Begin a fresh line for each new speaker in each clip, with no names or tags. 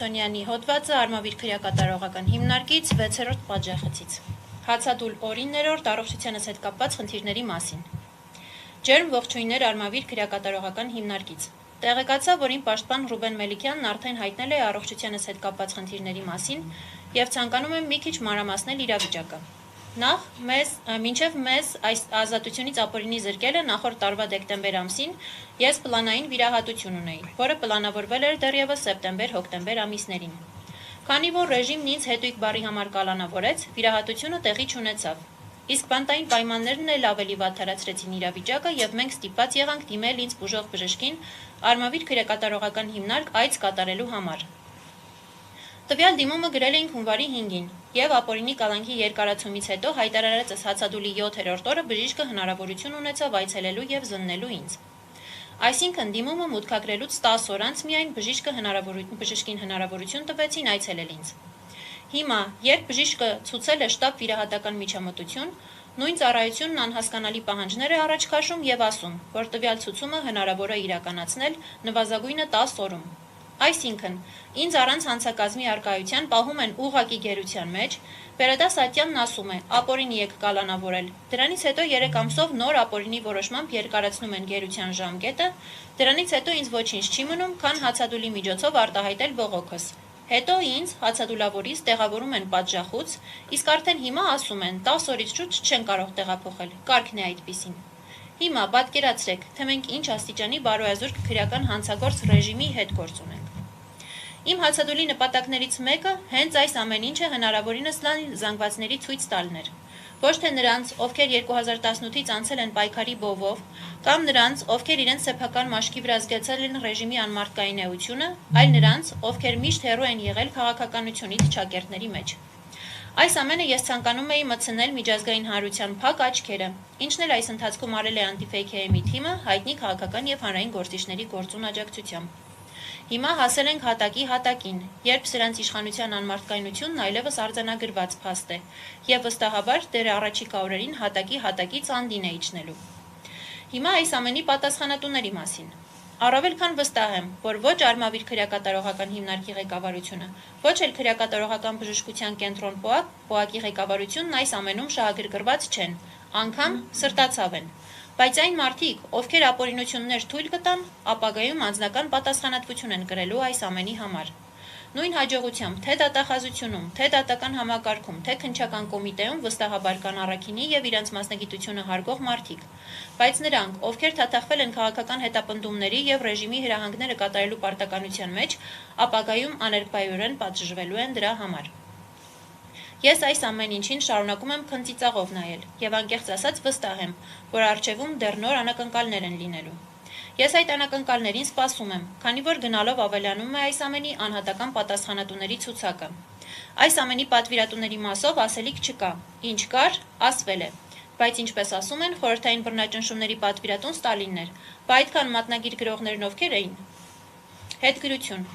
Սոնյանի հոդվածը Արմավիր քրեակատարողական հիմնարկից 6-րդ պատժախցից։ Հացադուլ օրին 9-րդ առողջությանս հետ կապված խնդիրների մասին։ Ջերմ ողջույններ Արմավիր քրեակատարողական հիմնարկից։ Տեղեկացա, որ իմ պաշտպան Ռուբեն Մելիքյանն արդեն հայտնել է առողջությանս հետ կապված խնդիրների մասին եւ ցանկանում եմ մի քիչ մանրամասնել իրավիճակը։ Նախ մինչև մեզ այս ազատությունից ապօրինի զրկելը նախորդ տարվա դեկտեմբեր ամսին ես պլանային վիրահատություն ունեի, որը պլանավորվել էր դեռևս սեպտեմբեր-հոկտեմբեր ամիսներին։ Քանի որ ռեժիմն ինձ հետույք բառի համար կալանավորեց, վիրահատությունը տեղի չունեցավ։ Իսկ բանտային պայմաններն էլ ավելի վատթարացրեցին իրավիճակը եւ մենք ստիպված եղանք դիմել ինձ բուժող բժշկին Արմավիր քրեակատարողական հիմնարկ այց կատարելու համար։ Տվյալ դիմումը գրել էինք հունվարի 5-ին եւ ապօրինի կալանքի երկարացումից հետո հայտարարածս հացադուլի 7-րդ օրը բժիշկը հնարավորություն ունեցավ այցելելու եւ զննելու ինձ։ Այսինքն դիմումը մուտքագրելուց 10 օր անց միայն բժշկին հնարավորություն տվեցին այցելել ինձ։ Հիմա, երբ բժիշկը ցուցել է շտապ վիրահատական միջամտություն, նույն ծառայությունն անհասկանալի պահանջներ է առաջ քաշում եւ ասում, որ տվյալ ցուցումը հնարավոր է իրականացնել նվազագույնը 10 օրում։ Այսինքն, ինձ առանց հանցակազմի արկայության պահում են ուղղակի գերության մեջ, Պերեդաս Ատյանն ասում է, ապօրինի եք կալանավորել, դրանից հետո 3 ամսով նոր ապօրինի որոշմամբ երկարացնում են գերության ժամկետը, դրանից հետո ինձ ոչինչ չի մնում, քան հացադուլի միջոցով արտահայտել բողոքս։ Հետո ինձ հացադուլավորից տեղավորում են պատժախոց, իսկ արդեն հիմա ասում են 10 օրից շուտ չեն կարող տեղափոխել, կարգն է այդպիսին։ Հիմա պատկերացրեք, թե մենք ինչ աստիճանի բարոյազուրկ քրեական հանցագործ ռեժիմի հետ գործ ունենք։ Իմ հացադուլի նպատակներից մեկը հենց այս ամեն ինչը հնարավորինս լայն զանգվածների ցույց տալն էր։ Ոչ թե նրանց, ովքեր 2018-ից անցել են պայքարի բովով, կամ նրանց, ովքեր իրենց սեփական մաշկի վրա զգացել են ռեժիմի անմարդկային էությունը, այլ նրանց, ովքեր միշտ հեռու են եղել քաղաքականությունից ճակերտների մեջ։ Այս ամենը ես ցանկանում էի մտցնել միջազգային հանրության փակ աչքերը, ինչն էլ այս ընթացքում արել է Anti-Fake-ի թիմը հայտնի քաղաքական եւ հանրային գործիչների գործուն աջակցությամբ։ Հիմա հասել ենք հատակի հատակին, երբ սրանց իշխանության անմարդկայնությունն այլևս արձանագրված փաստ է, եւ վստահաբար դեռ առաջիկա օրերին հատակի հատակից անդին է իջնելու։ Հիմա այս ամենի պատասխանատուների մասին։ Առավել քան վստահ եմ, որ ոչ Արմավիր քրեակատարողական հիմնարկի ղեկավարությունը, ոչ էլ քրեակատարողական բժշկության կենտրոն ՊՕԱԿ-ի ղեկավարությունն այս ամենում շահագրգռված չեն, անգամ սրտացավ են։ Բայց այն մարդիկ, ովքեր ապօրինություններ թույլ կտան, ապագայում անձնական պատասխանատվություն են կրելու այս ամենի համար։ Նույն հաջողությամբ թե դատախազությունում, թե դատական համակարգում, թե քննչական կոմիտեում վստահաբար կան առաքինի եւ իրենց մասնագիտությունը հարգող մարդիկ, բայց նրանք, ովքեր թաթախվել են քաղաքական հետապնդումների եւ ռեժիմի հրահանգները կատարելու պարտականության մեջ, ապագայում աներկբայորեն պատժժվելու են դրա համար։ Ես այս ամեն ինչին շարունակում եմ քնծիծաղով նայել եւ անկեղծ ասած վստահ եմ, որ առջևում դեռ նոր անակնկալներ են լինելու։ Ես այդ անակնկալներին սպասում եմ, քանի որ գնալով ավելանում է այս ամենի անհատական պատասխանատուների ցուցակը։ Այս ամենի պատվիրատուների մասով ասելիք չկա, ինչ կար, ասվել է։ Բայց ինչպես ասում են, խորհրդային բռնաճնշումների պատվիրատուն Ստալինն էր, բայց այդքան մատնագիր գրողներն ովքեր էին։ Հետգրություն։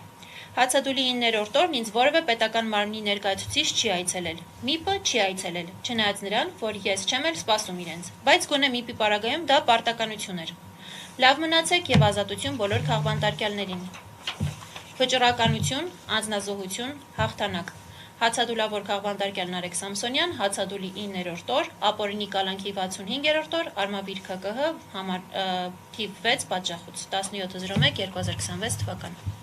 Հացադուլի 9-րդ օրն ինձ որևէ պետական մարմնի ներկայացուցիչ չի այցելել։ ՄԻՊ-ը չի այցելել, չնայած նրան, որ ես չեմ էլ սպասում իրենց, բայց գոնե ՄԻՊ-ի պարագայում դա պարտականություն էր։ Լավ մնացեք եւ ազատություն բոլոր քաղբանտարկյալներին։ Վճռականություն, անձնազոհություն, հաղթանակ։ Հացադուլավոր քաղբանտարկյալ Նարեկ Սամսոնյան, հացադուլի 9-րդ օր, ապօրինի կալանքի 65-րդ օր, Արմավիր ՔԿՀ, թիվ 6 պատժախոց, 1701-2026 թվական։